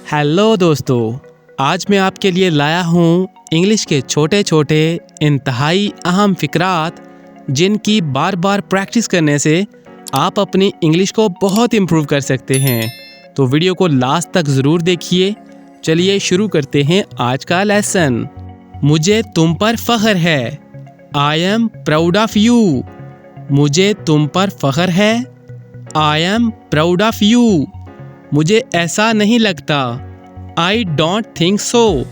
Hello दोस्तों, आज मैं आपके लिए लाया हूँ इंग्लिश के छोटे छोटे इंतहाई अहम फ़िक्रात जिनकी बार बार प्रैक्टिस करने से आप अपनी इंग्लिश को बहुत इम्प्रूव कर सकते हैं। तो वीडियो को लास्ट तक ज़रूर देखिए। चलिए शुरू करते हैं आज का लेसन। मुझे तुम पर फ़ख्र है। I am proud of you. मुझे तुम पर फ़ख्र है। I am proud of you. मुझे ऐसा नहीं लगता। I don't think so.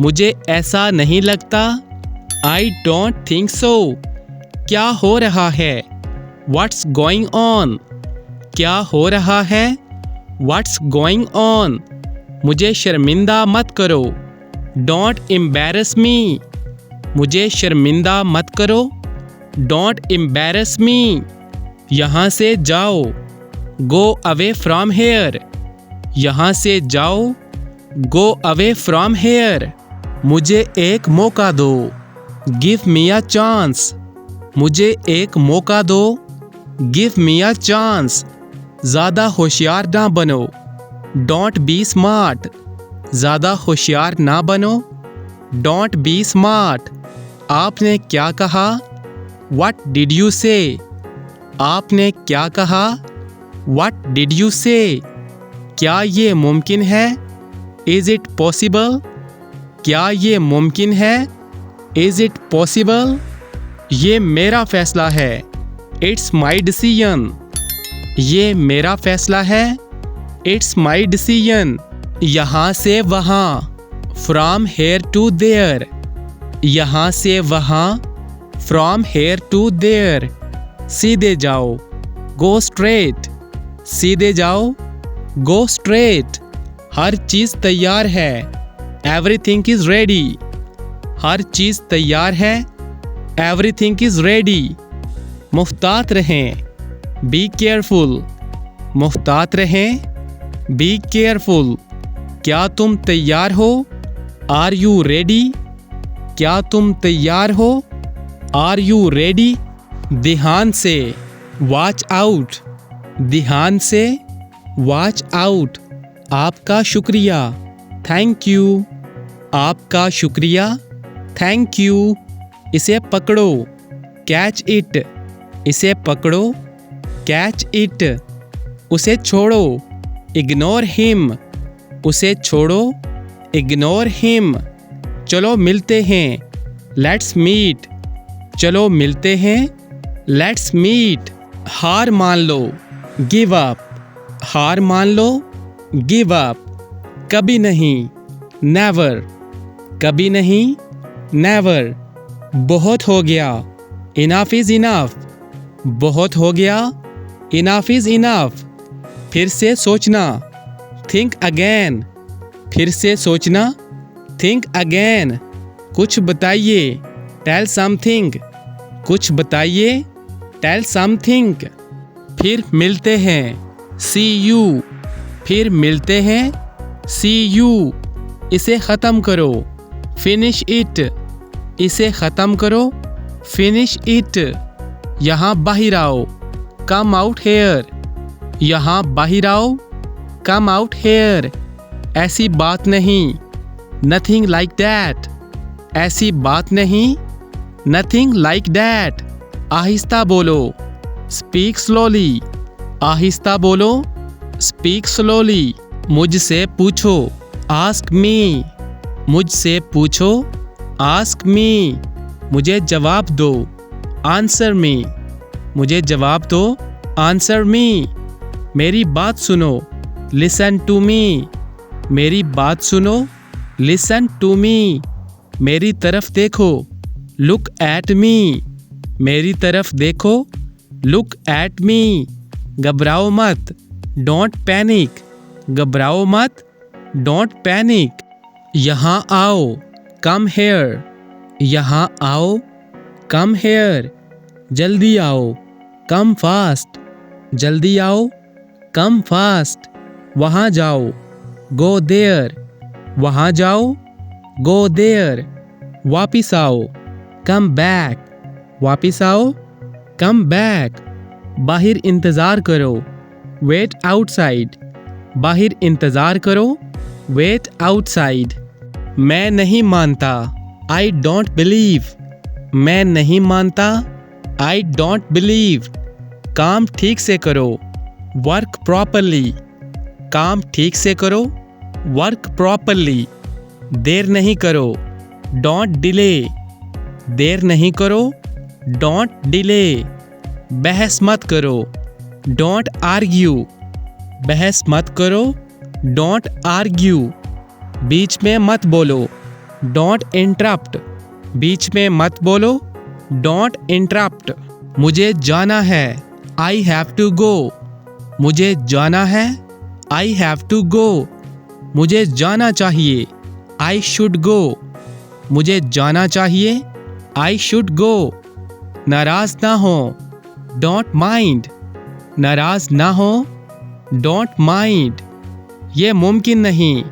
मुझे ऐसा नहीं लगता। I don't think so. क्या हो रहा है? What's going on? क्या हो रहा है? What's going on? मुझे शर्मिंदा मत करो। डोंट एम्बैरस मी। मुझे शर्मिंदा मत करो। डोंट एम्बैरस मी। यहाँ से जाओ। Go away from here. यहाँ से जाओ। Go away from here. मुझे एक मौका दो। Give me a chance. मुझे एक मौका दो। Give me a chance. ज़्यादा होशियार ना बनो। Don't be smart. ज़्यादा होशियार ना बनो। Don't be smart. आपने क्या कहा? व्हाट डिड यू से? आपने क्या कहा? व्हाट डिड यू से? क्या ये मुमकिन है? Is it possible? क्या ये मुमकिन है? Is it possible? ये मेरा फैसला है। It's my decision. ये मेरा फैसला है। It's my decision. यहाँ से वहाँ। From here to there. यहाँ से वहाँ। From here to there. सीधे जाओ। Go straight. सीधे जाओ। Go straight. हर चीज़ तैयार है। Everything is ready. हर चीज़ तैयार है। Everything is ready. मुहतात रहें। Be careful. मुहतात रहें। Be careful. क्या तुम तैयार हो? Are you ready? क्या तुम तैयार हो? Are you ready? ध्यान से। Watch out. ध्यान से। Watch out. आपका शुक्रिया। Thank you. आपका शुक्रिया। Thank you. इसे पकड़ो। Catch it. इसे पकड़ो। Catch it. उसे छोड़ो। Ignore him. उसे छोड़ो। Ignore him. चलो मिलते हैं। Let's meet. चलो मिलते हैं। Let's meet. हार मान लो। Give up. हार मान लो। Give up. कभी नहीं। नेवर। कभी नहीं। नेवर। बहुत हो गया। Enough is enough. बहुत हो गया। Enough is enough. फिर से सोचना। Think again. फिर से सोचना। Think again. कुछ बताइए। Tell something. कुछ बताइए। Tell something. फिर मिलते हैं। See you. फिर मिलते हैं। See you. इसे ख़त्म करो। Finish it. इसे ख़त्म करो। Finish it. यहाँ बाहर आओ। Come out here. यहाँ बाहर आओ। Come out here. ऐसी बात नहीं। Nothing like that. ऐसी बात नहीं। Nothing like that. आहिस्ता बोलो। Speak slowly. आहिस्ता बोलो। Speak slowly. मुझसे पूछो। Ask me. मुझसे पूछो। Ask me. मुझे जवाब दो। Answer me. मुझे जवाब दो। Answer me. मेरी बात सुनो। Listen to me. मेरी बात सुनो। Listen to me. मेरी तरफ देखो। Look at me. मेरी तरफ देखो। Look at me. घबराओ मत। Don't panic. घबराओ मत। Don't panic. यहाँ आओ। Come here. यहाँ आओ। Come hair. जल्दी आओ। Come fast. जल्दी आओ। Come fast. वहाँ जाओ। Go there. वहाँ जाओ। Go there. वापिस आओ। Come back. वापिस आओ। Come back. बाहर इंतज़ार करो। Wait outside. बाहर इंतज़ार करो, वेट आउटसाइड। मैं नहीं मानता, आई डोंट बिलीव। मैं नहीं मानता, आई डोंट बिलीव। काम ठीक से करो, वर्क प्रॉपरली। काम ठीक से करो, वर्क प्रॉपरली। देर नहीं करो, डोंट डिले। देर नहीं करो, डोंट डिले। बहस मत करो, डोंट आर्ग्यू। बहस मत करो, डोंट आर्ग्यू। बीच में मत बोलो, डोंट इंटरप्ट। बीच में मत बोलो, डोंट इंटरप्ट। मुझे जाना है, आई हैव टू गो। मुझे जाना है, आई हैव टू गो। मुझे जाना चाहिए, आई शुड गो। मुझे जाना चाहिए, आई शुड गो। नाराज ना हो, डोंट माइंड। नाराज ना हो, डोंट माइंड। ये मुमकिन नहीं,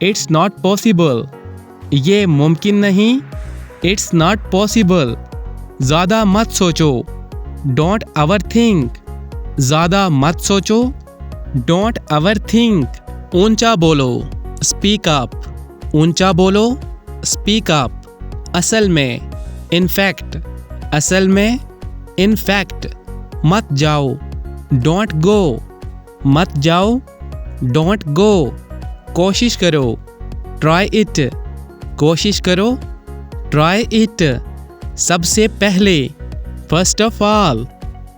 इट्स नॉट पॉसिबल। ये मुमकिन नहीं, इट्स नॉट पॉसिबल। ज़्यादा मत सोचो, डोंट ओवर थिंक। ज़्यादा मत सोचो, डोंट ओवर थिंक। ऊंचा बोलो, स्पीक अप। ऊंचा बोलो, स्पीक अप। असल में, इन फैक्ट। असल में, इन फैक्ट। मत जाओ, डोंट गो। मत जाओ, डोंट गो। कोशिश करो, ट्राई इट। कोशिश करो, ट्राई इट। सबसे पहले, फर्स्ट ऑफ ऑल।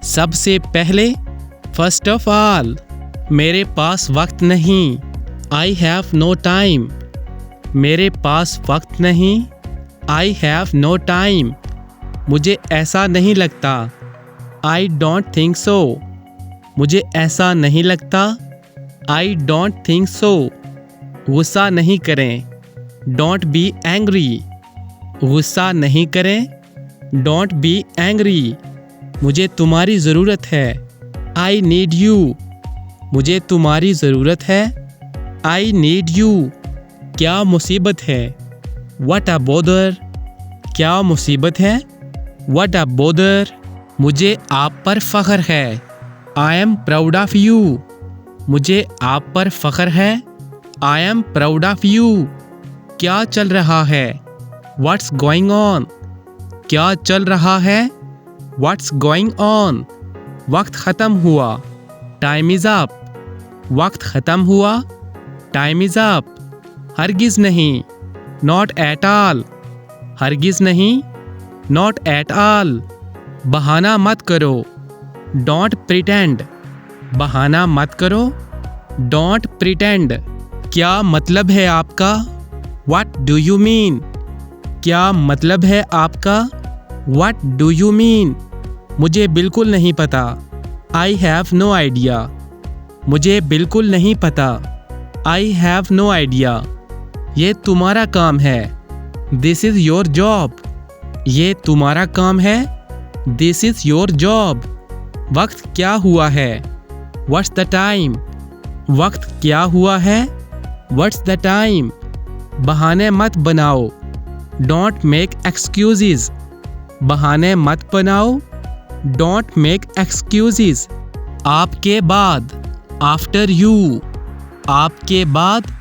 सबसे पहले, फर्स्ट ऑफ ऑल। मेरे पास वक्त नहीं, आई हैव नो टाइम। मेरे पास वक्त नहीं, आई हैव नो टाइम। मुझे ऐसा नहीं लगता, आई डोंट थिंक सो। मुझे ऐसा नहीं लगता, आई डोंट थिंक सो। गुस्सा नहीं करें, डोंट बी एंग्री। गुस्सा नहीं करें, डोंट बी एंग्री। मुझे तुम्हारी ज़रूरत है, आई नीड यू। मुझे तुम्हारी ज़रूरत है, आई नीड यू। क्या मुसीबत है, व्हाट अ बोदर। क्या मुसीबत है, व्हाट अ बोदर। मुझे आप पर फ़ख्र है, I am proud of you. मुझे आप पर फ़ख्र है, I am proud of you. क्या चल रहा है, व्हाट्स गोइंग ऑन। क्या चल रहा है, व्हाट्स गोइंग ऑन। वक्त ख़त्म हुआ, टाइम इज़ अप। वक्त ख़त्म हुआ, टाइम इज़ अप। हरगिज़ नहीं, नॉट एट ऑल। हरगिज़ नहीं, नॉट एट ऑल। बहाना मत करो, डोंट प्रिटेंड। बहाना मत करो, डोंट प्रिटेंड। क्या मतलब है आपका, व्हाट डू यू मीन। क्या मतलब है आपका, व्हाट डू यू मीन। मुझे बिल्कुल नहीं पता, आई हैव नो आइडिया। मुझे बिल्कुल नहीं पता, आई हैव नो आइडिया। ये तुम्हारा काम है, दिस इज़ योर जॉब। ये तुम्हारा काम है, दिस इज़ योर जॉब। वक्त क्या हुआ है, व्हाट्स द टाइम। वक्त क्या हुआ है, व्हाट्स द टाइम। बहाने मत बनाओ, डोंट मेक एक्सक्यूजेज। बहाने मत बनाओ, डोंट मेक एक्सक्यूजेज। आपके बाद, आफ्टर यू। आपके बाद,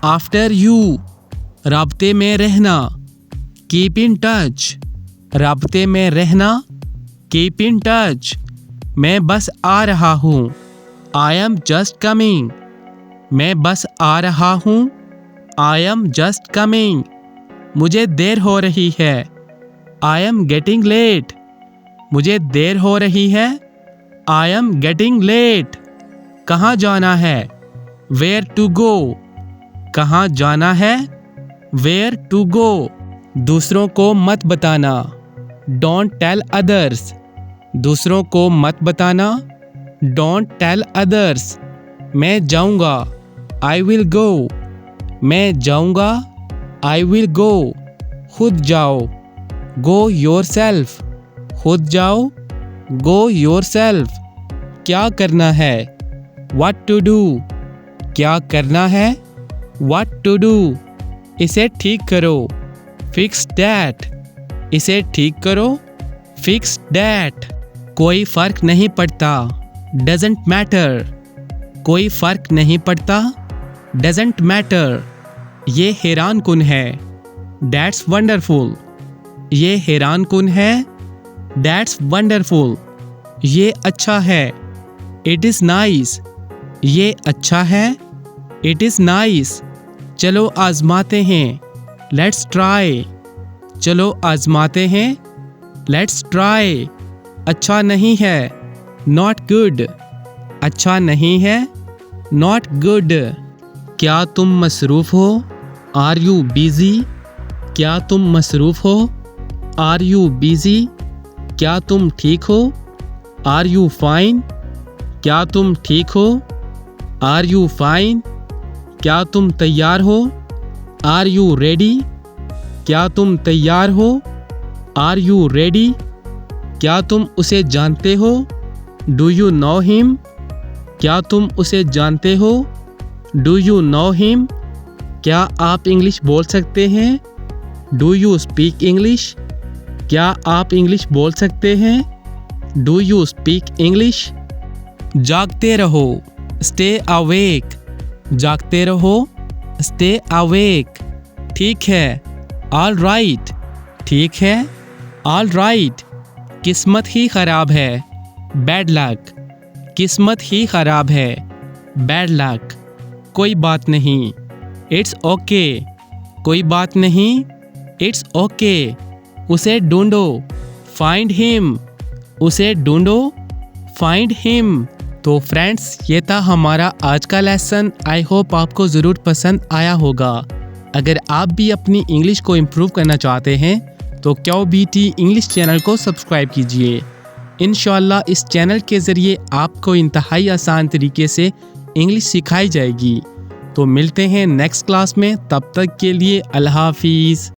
आफ्टर यू। राब्ते में रहना, कीप इन टच। राब्ते में रहना, कीप इन टच। मैं बस आ रहा हूँ, आई एम जस्ट कमिंग। मैं बस आ रहा हूँ, आई एम जस्ट कमिंग। मुझे देर हो रही है, आई एम गेटिंग लेट। मुझे देर हो रही है, आई एम गेटिंग लेट। कहाँ जाना है, वेयर टू गो। कहाँ जाना है, वेयर टू गो। दूसरों को मत बताना, डोंट टेल अदर्स। दूसरों को मत बताना, डोंट टेल अदर्स। मैं जाऊँगा, आई विल गो। मैं जाऊँगा, आई विल गो। खुद जाओ, गो योरसेल्फ। खुद जाओ, गो योरसेल्फ। क्या करना है, व्हाट टू डू। क्या करना है, व्हाट टू डू। इसे ठीक करो, फिक्स दैट। इसे ठीक करो, फिक्स दैट। कोई फर्क नहीं पड़ता, डजंट मैटर। कोई फ़र्क नहीं पड़ता, डजेंट मैटर, ये हैरान कुन है, दैट्स वंडरफुल, ये हैरान कुन है, दैट्स वंडरफुल, ये अच्छा है, इट इज़ नाइस, ये अच्छा है, इट इज़ नाइस, चलो आजमाते हैं, लेट्स ट्राई, चलो आजमाते हैं, लेट्स ट्राई, अच्छा नहीं है, नॉट गुड, अच्छा नहीं है, नॉट गुड, क्या तुम मसरूफ़ हो, आर यू बिज़ी, क्या तुम मसरूफ़ हो, आर यू बिज़ी, क्या तुम ठीक हो, आर यू फाइन, क्या तुम ठीक हो, आर यू फाइन, क्या तुम तैयार हो, आर यू रेडी, क्या तुम तैयार हो, आर यू रेडी, क्या तुम उसे जानते हो, डू यू नो हिम, क्या तुम उसे जानते हो, डू यू नो हिम, क्या आप इंग्लिश बोल सकते हैं, डू यू स्पीक इंग्लिश, क्या आप इंग्लिश बोल सकते हैं, डू यू स्पीक इंग्लिश, जागते रहो, स्टे अवेक, जागते रहो, स्टे अवेक, ठीक है, ऑल राइट, ठीक है, ऑल राइट, किस्मत ही ख़राब है, बैड लक, किस्मत ही ख़राब है, बैड लक, कोई बात नहीं, इट्स ओके, कोई बात नहीं, इट्स ओके, उसे ढूंढो, फाइंड हिम, उसे ढूंढो, फाइंड हिम। तो फ्रेंड्स, ये था हमारा आज का लेसन। आई होप आपको ज़रूर पसंद आया होगा। अगर आप भी अपनी इंग्लिश को इम्प्रूव करना चाहते हैं तो QBT इंग्लिश चैनल को सब्सक्राइब कीजिए। इंशाल्लाह इस चैनल के ज़रिए आपको इंतहाई आसान तरीके से इंग्लिश सिखाई जाएगी। तो मिलते हैं नेक्स्ट क्लास में, तब तक के लिए अल्लाह हाफिज़।